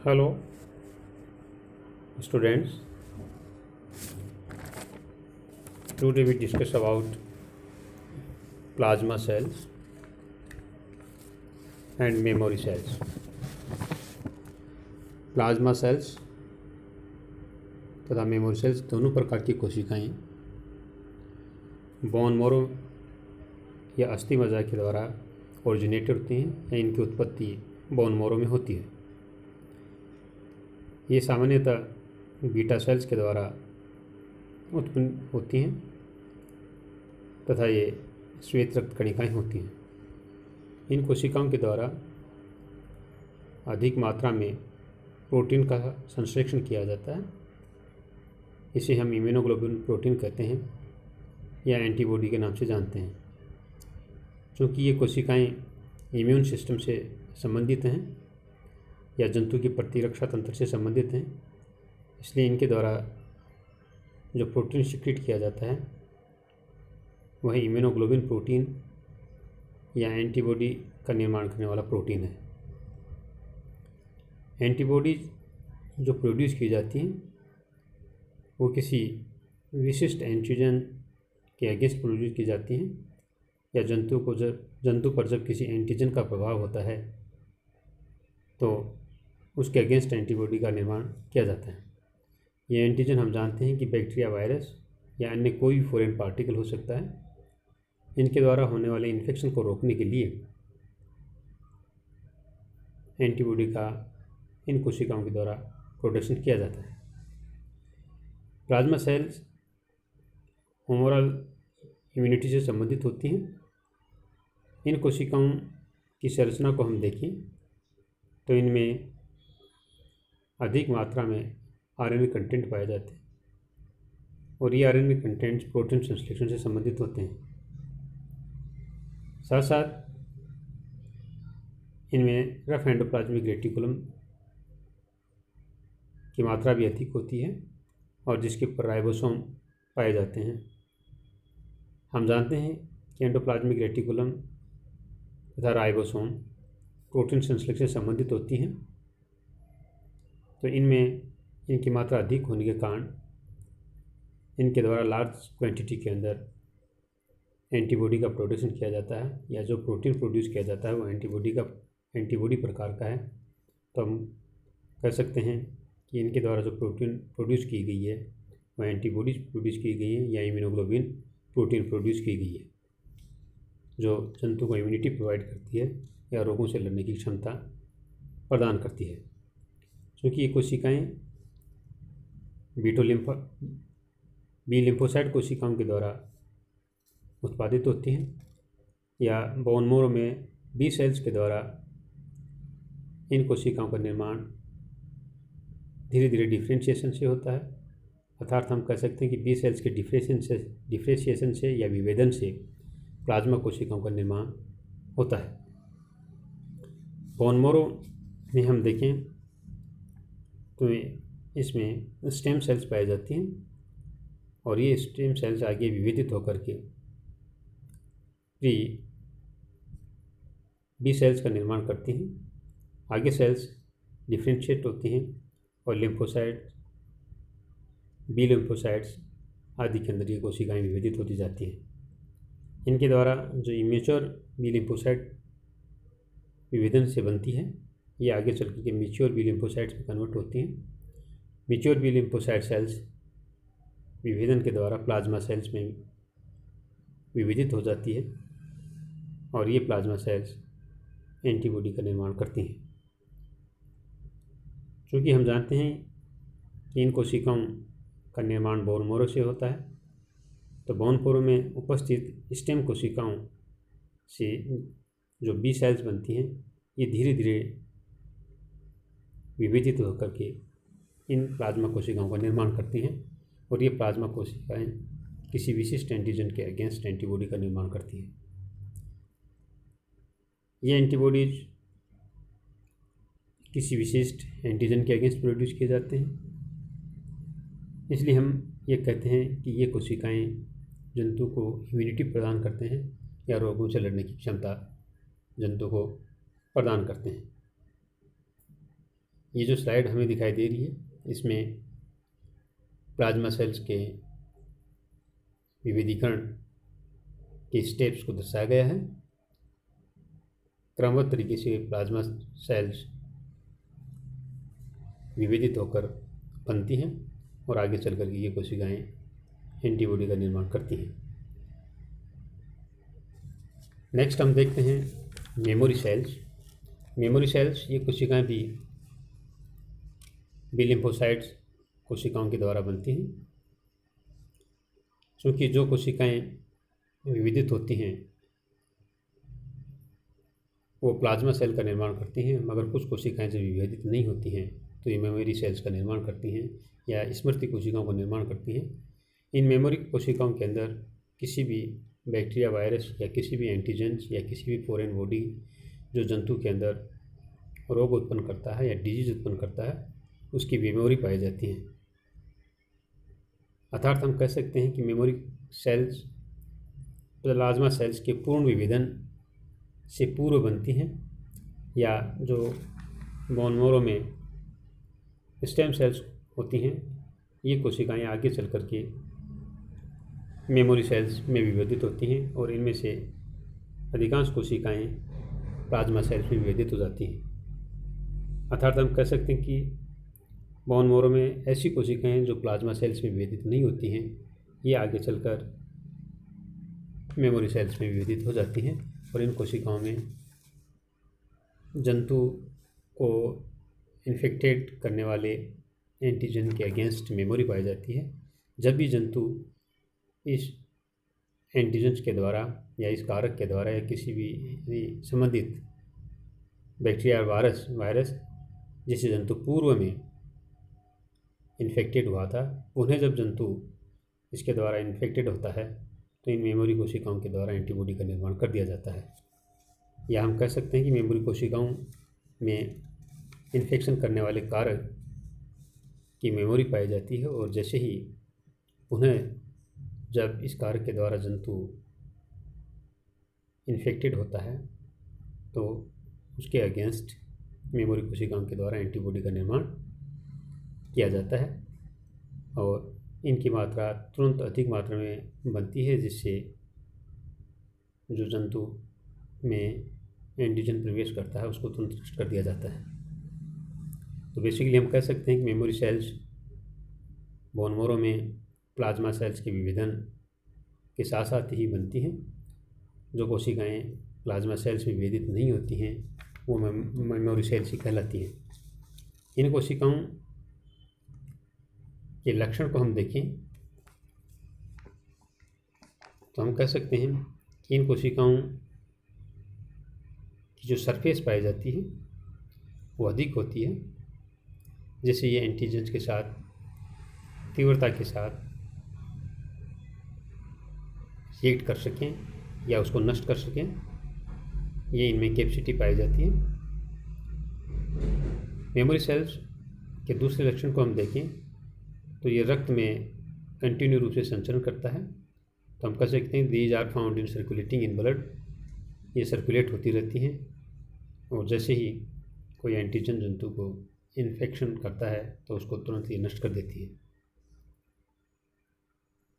Hello, students. Today we discuss about plasma cells and memory cells. Plasma cells तथा memory cells दोनों प्रकार की कोशिकाएं बोन मैरो या अस्थि मज्जा के द्वारा ओरिजिनेट होती हैं या इनकी उत्पत्ति बोन मैरो में होती है। ये सामान्यतः बीटा सेल्स के द्वारा उत्पन्न होती हैं तथा ये श्वेत रक्त कणिकाएं होती हैं। इन कोशिकाओं के द्वारा अधिक मात्रा में प्रोटीन का संश्लेषण किया जाता है। इसे हम इम्यूनोग्लोबुलिन प्रोटीन कहते हैं या एंटीबॉडी के नाम से जानते हैं। क्योंकि ये कोशिकाएं इम्यून सिस्टम से संबंधित हैं या जंतु की प्रतिरक्षा तंत्र से संबंधित हैं, इसलिए इनके द्वारा जो प्रोटीन सिक्रीट किया जाता है वह इम्यूनोग्लोबुलिन प्रोटीन या एंटीबॉडी का निर्माण करने वाला प्रोटीन है। एंटीबॉडी जो प्रोड्यूस की जाती हैं वो किसी विशिष्ट एंटीजन के अगेंस्ट प्रोड्यूस की जाती हैं या जंतु पर जब किसी एंटीजन का प्रभाव होता है तो उसके अगेंस्ट एंटीबॉडी का निर्माण किया जाता है। ये एंटीजन हम जानते हैं कि बैक्टीरिया, वायरस या अन्य कोई भी फॉरेन पार्टिकल हो सकता है। इनके द्वारा होने वाले इन्फेक्शन को रोकने के लिए एंटीबॉडी का इन कोशिकाओं के द्वारा प्रोडक्शन किया जाता है। प्लाज्मा सेल्स ह्यूमरल इम्यूनिटी से संबंधित होती हैं। इन कोशिकाओं की संरचना को हम देखें तो इनमें अधिक मात्रा में आरएनए कंटेंट पाए जाते हैं और ये आरएनए कंटेंट्स प्रोटीन संश्लेषण से संबंधित होते हैं। साथ साथ इनमें रफ एंडोप्लाज्मिक रेटिकुलम की मात्रा भी अधिक होती है और जिसके ऊपर राइबोसोम पाए जाते हैं। हम जानते हैं कि एंडोप्लाज्मिक रेटिकुलम तथा राइबोसोम प्रोटीन संश्लेषण से संबंधित होती हैं, तो इनमें इनकी मात्रा अधिक होने के कारण इनके द्वारा लार्ज क्वांटिटी के अंदर एंटीबॉडी का प्रोडक्शन किया जाता है या जो प्रोटीन प्रोड्यूस किया जाता है वो एंटीबॉडी प्रकार का है। तो हम कह सकते हैं कि इनके द्वारा जो प्रोटीन प्रोड्यूस की गई है वह एंटीबॉडीज प्रोड्यूस की गई है या इम्यूनोग्लोबुलिन प्रोटीन प्रोड्यूस की गई है, जो जंतु को इम्यूनिटी प्रोवाइड करती है या रोगों से लड़ने की क्षमता प्रदान करती है। क्योंकि ये कोशिकाएँ बी लिम्फोसाइट कोशिकाओं के द्वारा उत्पादित होती हैं या बोन मैरो में बी सेल्स के द्वारा इन कोशिकाओं का निर्माण धीरे धीरे डिफ्रेंशिएशन से होता है। अर्थात हम कह सकते हैं कि बी सेल्स के डिफ्रेंशिएशन से या विभेदन से प्लाज्मा कोशिकाओं का निर्माण होता है। बोन मैरो में हम देखें तो इसमें स्टेम सेल्स पाई जाती हैं और ये स्टेम सेल्स आगे विभेदित होकर के बी सेल्स का निर्माण करती हैं। आगे सेल्स डिफ्रेंशिएट होती हैं और बी लिम्फोसाइट्स आदि के अंदर ये कोशिकाएँ विभेदित होती जाती हैं। इनके द्वारा जो इमेच्योर बी लिम्फोसाइट विभेदन से बनती है ये आगे चल के मैच्योर बी लिम्फोसाइट्स में कन्वर्ट होती हैं। मैच्योर बी लिम्फोसाइट सेल्स विभेदन के द्वारा प्लाज्मा सेल्स में विभेदित हो जाती है और ये प्लाज्मा सेल्स एंटीबॉडी का निर्माण करती हैं। क्योंकि हम जानते हैं कि इन कोशिकाओं का निर्माण बोन मैरो से होता है, तो बोन मैरो में उपस्थित स्टेम कोशिकाओं से जो बी सेल्स बनती हैं ये धीरे धीरे विभेदित होकर के इन प्लाज्मा कोशिकाओं का निर्माण करती हैं और ये प्लाज्मा कोशिकाएं किसी विशिष्ट एंटीजन के अगेंस्ट एंटीबॉडी का निर्माण करती हैं। ये एंटीबॉडीज किसी विशिष्ट एंटीजन के अगेंस्ट प्रोड्यूस किए जाते हैं, इसलिए हम ये कहते हैं कि ये कोशिकाएं जंतु को इम्यूनिटी प्रदान करते हैं या रोगों से लड़ने की क्षमता जंतु को प्रदान करते हैं। ये जो स्लाइड हमें दिखाई दे रही है इसमें प्लाज्मा सेल्स के विविधीकरण के स्टेप्स को दर्शाया गया है। क्रमबद्ध तरीके से प्लाज्मा सेल्स विभेदित होकर बनती हैं और आगे चल कर के ये कोशिकाएँ एंटीबॉडी का निर्माण करती हैं। नेक्स्ट हम देखते हैं मेमोरी सेल्स। मेमोरी सेल्स ये कोशिकाएँ भी बी लिम्फोसाइट्स कोशिकाओं के द्वारा बनती हैं। क्योंकि जो कोशिकाएँ विभेदित होती हैं वो प्लाज्मा सेल का निर्माण करती हैं, मगर कुछ कोशिकाएँ जब विभेदित नहीं होती हैं तो ये मेमोरी सेल्स का निर्माण करती हैं या स्मृति कोशिकाओं का निर्माण करती हैं। इन मेमोरी कोशिकाओं के अंदर किसी भी बैक्टीरिया, वायरस या किसी भी एंटीजेंस या किसी भी फॉरेन बॉडी जो जंतु के अंदर रोग उत्पन्न करता है या डिजीज उत्पन्न करता है उसकी मेमोरी पाई जाती है। अर्थात हम कह सकते हैं कि मेमोरी सेल्स प्लाज्मा सेल्स के पूर्ण विभेदन से पूर्व बनती हैं, या जो बोन मैरो में स्टेम सेल्स होती हैं ये कोशिकाएं आगे चल कर के मेमोरी सेल्स में विभेदित होती हैं और इनमें से अधिकांश कोशिकाएं प्लाज्मा सेल्स में विभेदित हो जाती हैं। अर्थात हम कह सकते हैं कि बोन मैरो में ऐसी कोशिकाएं जो प्लाज्मा सेल्स में विभेदित नहीं होती हैं ये आगे चलकर मेमोरी सेल्स में विभेदित हो जाती हैं और इन कोशिकाओं में जंतु को इन्फेक्टेड करने वाले एंटीजन के अगेंस्ट मेमोरी पाई जाती है। जब भी जंतु इस एंटीजन्स के द्वारा या इस कारक के द्वारा या किसी भी संबंधित बैक्टीरिया वायरस जिसे जंतु पूर्व में इन्फेक्टेड हुआ था, उन्हें जब जंतु इसके द्वारा इन्फेक्टेड होता है तो इन मेमोरी कोशिकाओं के द्वारा एंटीबॉडी का निर्माण कर दिया जाता है। या हम कह सकते हैं कि मेमोरी कोशिकाओं में इन्फेक्शन करने वाले कारक की मेमोरी पाई जाती है और जैसे ही उन्हें जब इस कारक के द्वारा जंतु इन्फेक्टेड होता है तो उसके अगेंस्ट मेमोरी कोशिकाओं के द्वारा एंटीबॉडी का निर्माण किया जाता है और इनकी मात्रा तुरंत अधिक मात्रा में बनती है, जिससे जो जंतु में एंटीजन प्रवेश करता है उसको तुरंत नष्ट कर दिया जाता है। तो बेसिकली हम कह सकते हैं कि मेमोरी सेल्स बोन मैरो में प्लाज्मा सेल्स के विभेदन के साथ साथ ही बनती हैं। जो कोशिकाएँ प्लाज्मा सेल्स में विभेदित नहीं होती हैं वो मेमोरी सेल्स ही कहलाती हैं। इन कोशिकाओं के लक्षण को हम देखें तो हम कह सकते हैं कि इन कोशिकाओं की जो सरफेस पाई जाती है वो अधिक होती है, जैसे ये एंटीजेंस के साथ तीव्रता के साथ रिएक्ट कर सकें या उसको नष्ट कर सकें, ये इनमें कैपेसिटी पाई जाती है। मेमोरी सेल्स के दूसरे लक्षण को हम देखें तो ये रक्त में कंटिन्यू रूप से संचरण करता है। तो हम कह सकते हैं these are found in circulating in blood, ये सर्कुलेट होती रहती हैं और जैसे ही कोई एंटीजन जंतु को इन्फेक्शन करता है तो उसको तुरंत ये नष्ट कर देती है।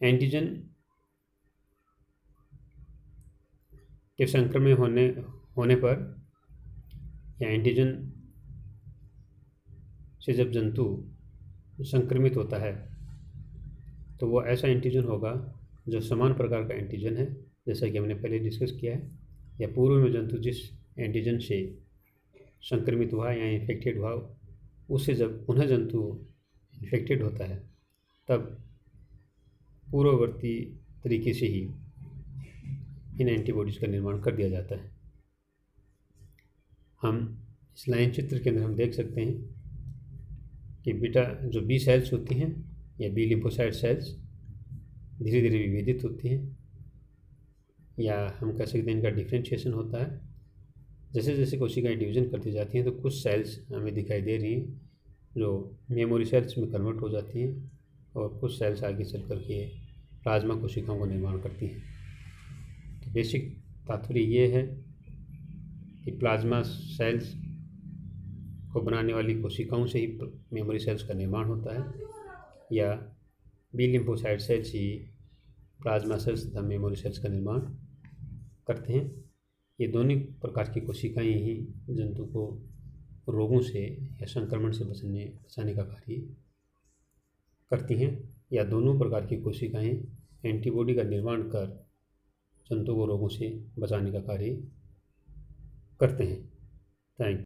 एंटीजन के संक्रमण होने पर या एंटीजन से जब जंतु संक्रमित होता है तो वो ऐसा एंटीजन होगा जो समान प्रकार का एंटीजन है, जैसा कि हमने पहले डिस्कस किया है, या पूर्व में जंतु जिस एंटीजन से संक्रमित हुआ या इन्फेक्टेड हुआ उससे जब पुनः जंतु इन्फेक्टेड होता है तब पूर्ववर्ती तरीके से ही इन एंटीबॉडीज़ का निर्माण कर दिया जाता है। हम इस लाइन चित्र के अंदर हम देख सकते हैं कि बीटा जो बी सेल्स होती हैं या बी लिम्फोसाइट सेल्स धीरे धीरे विभेदित होती हैं, या हम कह सकते हैं इनका डिफ्रेंशिएशन होता है। जैसे जैसे कोशिकाएं डिवीज़न करती जाती हैं तो कुछ सेल्स हमें दिखाई दे रही हैं जो मेमोरी सेल्स में कन्वर्ट हो जाती हैं और कुछ सेल्स आगे चल कर के प्लाज्मा कोशिकाओं का निर्माण करती हैं। तो बेसिक तात्पर्य ये है कि प्लाज्मा सेल्स को बनाने वाली कोशिकाओं से ही मेमोरी सेल्स का निर्माण होता है, या बी लिम्फोसाइट सेल्स ही प्लाज्मा सेल्स तथा मेमोरी सेल्स का निर्माण करते हैं। ये दोनों प्रकार की कोशिकाएं ही जंतु को रोगों से या संक्रमण से बचाने का कार्य करती हैं, या दोनों प्रकार की कोशिकाएं एंटीबॉडी का निर्माण कर जंतु को रोगों से बचाने का कार्य करते हैं। Thank you.